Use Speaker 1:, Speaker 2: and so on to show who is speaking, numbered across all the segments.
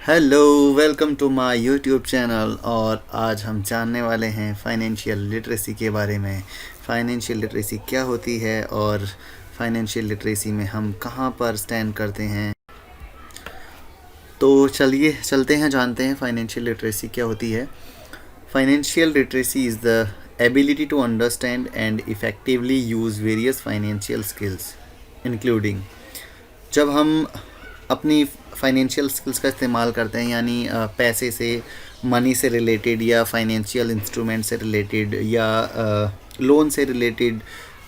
Speaker 1: Hello, welcome to my YouTube channel. और आज हम जानने वाले हैं फाइनेंशियल लिटरेसी के बारे में। फाइनेंशियल लिटरेसी क्या होती है और फाइनेंशियल लिटरेसी में हम कहाँ पर स्टैंड करते हैं। तो चलिए चलते हैं, जानते हैं फाइनेंशियल लिटरेसी क्या होती है। Financial literacy is the ability to understand and effectively use various financial skills including. जब हम अपनी फाइनेंशियल स्किल्स का इस्तेमाल करते हैं, यानी पैसे से, मनी से रिलेटेड या फाइनेंशियल इंस्ट्रूमेंट से रिलेटेड या लोन से रिलेटेड,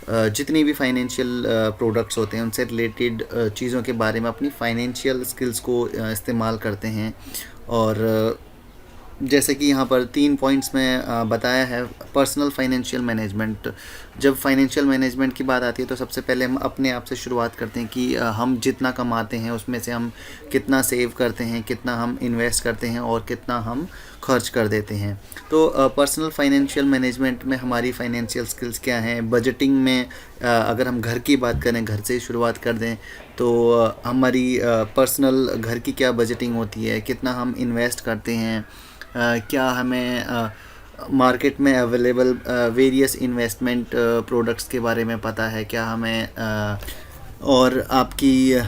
Speaker 1: जितनी भी फाइनेंशियल प्रोडक्ट्स होते हैं उनसे रिलेटेड चीज़ों के बारे में अपनी फाइनेंशियल स्किल्स को इस्तेमाल करते हैं। और जैसे कि यहाँ पर 3 पॉइंट्स में बताया है। Personal financial management. जब फाइनेंशियल मैनेजमेंट की बात आती है तो सबसे पहले हम अपने आप से शुरुआत करते हैं कि हम जितना कमाते हैं उसमें से हम कितना सेव करते हैं, कितना हम इन्वेस्ट करते हैं और कितना हम खर्च कर देते हैं। तो पर्सनल फाइनेंशियल मैनेजमेंट में हमारी फाइनेंशियल स्किल्स क्या हैं। बजटिंग में अगर हम घर की बात करें, घर से शुरुआत कर दें, तो हमारी पर्सनल घर की क्या बजटिंग होती है, कितना हम इन्वेस्ट करते हैं, क्या हमें मार्केट में अवेलेबल वेरियस इन्वेस्टमेंट प्रोडक्ट्स के बारे में पता है, क्या हमें और आपकी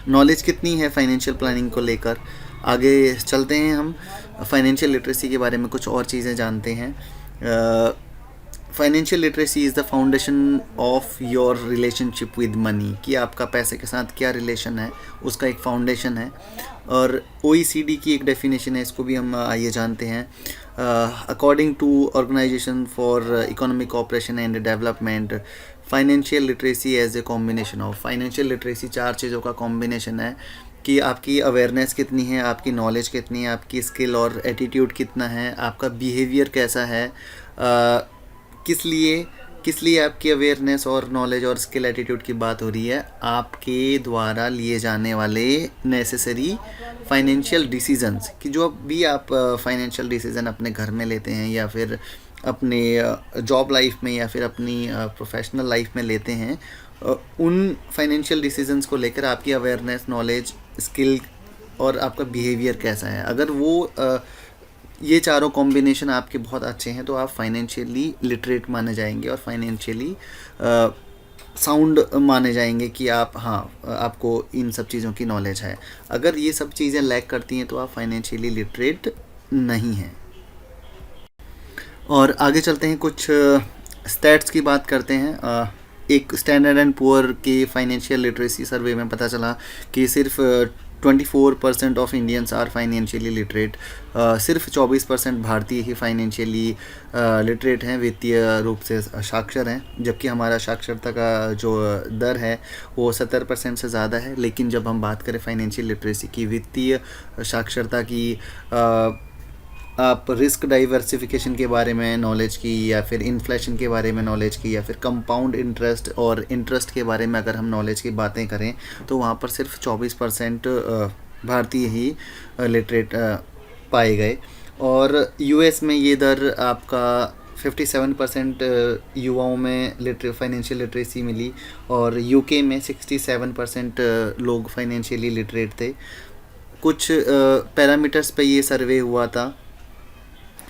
Speaker 1: नॉलेज कितनी है फाइनेंशियल प्लानिंग को लेकर। आगे चलते हैं, हम फाइनेंशियल लिटरेसी के बारे में कुछ और चीज़ें जानते हैं। Financial literacy is the foundation of your relationship with money, कि आपका पैसे के साथ क्या रिलेशन है, उसका एक फाउंडेशन है। और OECD की एक डेफिनेशन है, इसको भी हम आइए जानते हैं। According to organization for economic cooperation and development, financial literacy as a combination of. Financial literacy 4 चीज़ों का कॉम्बिनेशन है कि आपकी अवेयरनेस कितनी है, आपकी नॉलेज कितनी है, आपकी स्किल और एटीट्यूड कितना है, आपका बिहेवियर कैसा है, किस लिए आपकी अवेयरनेस और नॉलेज और स्किल एटीट्यूड की बात हो रही है। आपके द्वारा लिए जाने वाले नेसेसरी फाइनेंशियल डिसीजंस, कि जो भी आप फाइनेंशियल डिसीजन अपने घर में लेते हैं या फिर अपने जॉब लाइफ में या फिर अपनी प्रोफेशनल लाइफ में लेते हैं, उन फाइनेंशियल डिसीजंस को लेकर आपकी अवेयरनेस, नॉलेज, स्किल और आपका बिहेवियर कैसा है। अगर वो ये चारों कॉम्बिनेशन आपके बहुत अच्छे हैं तो आप फाइनेंशियली लिटरेट माने जाएंगे और फाइनेंशियली साउंड माने जाएंगे, कि आप, हाँ, आपको इन सब चीज़ों की नॉलेज है। अगर ये सब चीज़ें लैक करती हैं तो आप फाइनेंशियली लिटरेट नहीं हैं। और आगे चलते हैं, कुछ स्टैट्स की बात करते हैं। एक स्टैंडर्ड एंड पुअर के फाइनेंशियल लिटरेसी सर्वे में पता चला कि सिर्फ 24% of Indians are financially literate. सिर्फ 24% भारतीय ही फाइनेंशियली लिटरेट हैं, वित्तीय रूप से साक्षर हैं, जबकि हमारा साक्षरता का जो दर है वो 70% से ज़्यादा है। लेकिन जब हम बात करें फाइनेंशियल लिटरेसी की, वित्तीय साक्षरता की, आप रिस्क डाइवर्सिफिकेशन के बारे में नॉलेज की, या फिर इन्फ्लेशन के बारे में नॉलेज की, या फिर कंपाउंड इंटरेस्ट और इंटरेस्ट के बारे में अगर हम नॉलेज की बातें करें, तो वहाँ पर सिर्फ 24% भारतीय ही लिटरेट पाए गए। और US में ये दर आपका 57% युवाओं में फाइनेंशियल लिटरेसी मिली, और UK में 67% लोग फाइनेंशियली लिटरेट थे। कुछ पैरामीटर्स पे ये सर्वे हुआ था,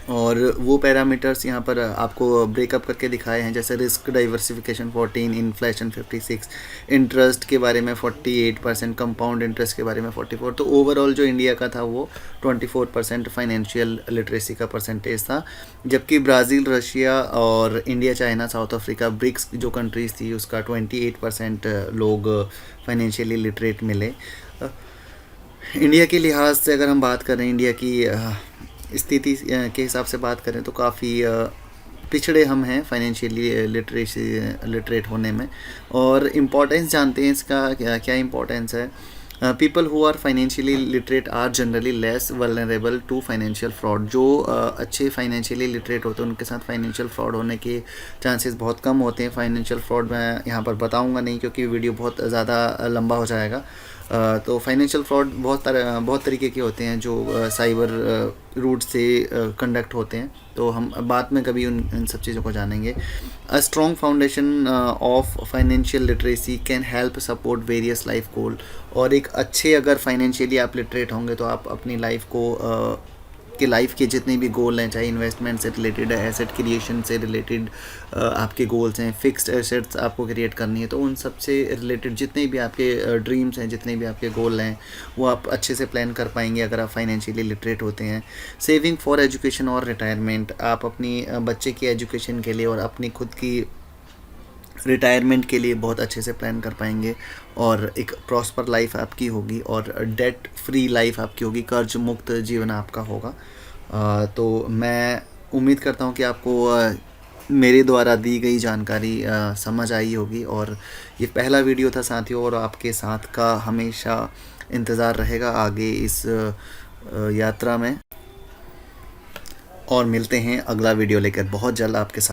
Speaker 1: और वो पैरामीटर्स यहाँ पर आपको ब्रेकअप करके दिखाए हैं, जैसे रिस्क डाइवर्सिफिकेशन 14, इन्फ्लेशन 56, इंटरेस्ट के बारे में 48%, कंपाउंड इंटरेस्ट के बारे में 44। तो ओवरऑल जो इंडिया का था वो 24% फाइनेंशियल लिटरेसी का परसेंटेज था। जबकि ब्राज़ील, रशिया और India, China, South Africa, BRICS जो कंट्रीज़ थी, उसका 28% लोग फाइनेंशियली लिटरेट मिले। इंडिया के लिहाज से अगर हम बात करें, इंडिया की स्थिति के हिसाब से बात करें, तो काफ़ी पिछड़े हम हैं फाइनेंशियली लिटरेट होने में। और इम्पोर्टेंस जानते हैं इसका, क्या इम्पोर्टेंस है। People who are financially literate are generally less vulnerable to financial fraud. जो अच्छे फाइनेंशियली लिटरेट होते हैं उनके साथ फाइनेंशियल फ्रॉड होने के चांसेस बहुत कम होते हैं। फाइनेंशियल फ्रॉड मैं यहाँ पर बताऊँगा नहीं, क्योंकि वीडियो बहुत ज़्यादा लंबा हो जाएगा। तो फाइनेंशियल फ्रॉड बहुत तरीके के होते हैं जो साइबर रूट से कंडक्ट होते हैं, तो हम बाद में कभी इन सब चीज़ों को जानेंगे। A strong foundation of financial literacy can help support various life goal. और एक अच्छे अगर फाइनेंशियली आप लिटरेट होंगे तो आप अपनी लाइफ को कि लाइफ के जितने भी गोल हैं, चाहे इन्वेस्टमेंट से रिलेटेड है, एसेट क्रिएशन से रिलेटेड आपके गोल्स हैं, फिक्स्ड एसेट्स आपको क्रिएट करनी है, तो उन सब से रिलेटेड जितने भी आपके ड्रीम्स हैं, जितने भी आपके गोल हैं, वो आप अच्छे से प्लान कर पाएंगे अगर आप फाइनेंशियली लिटरेट होते हैं। सेविंग फॉर एजुकेशन और रिटायरमेंट, आप अपनी बच्चे की एजुकेशन के लिए और अपनी खुद की रिटायरमेंट के लिए बहुत अच्छे से प्लान कर पाएंगे और एक प्रॉस्पर लाइफ आपकी होगी और डेट फ्री लाइफ आपकी होगी, कर्ज मुक्त जीवन आपका होगा। तो मैं उम्मीद करता हूँ कि आपको मेरे द्वारा दी गई जानकारी समझ आई होगी, और ये पहला वीडियो था साथियों, और आपके साथ का हमेशा इंतज़ार रहेगा आगे इस यात्रा में, और मिलते हैं अगला वीडियो लेकर बहुत जल्द आपके साथ।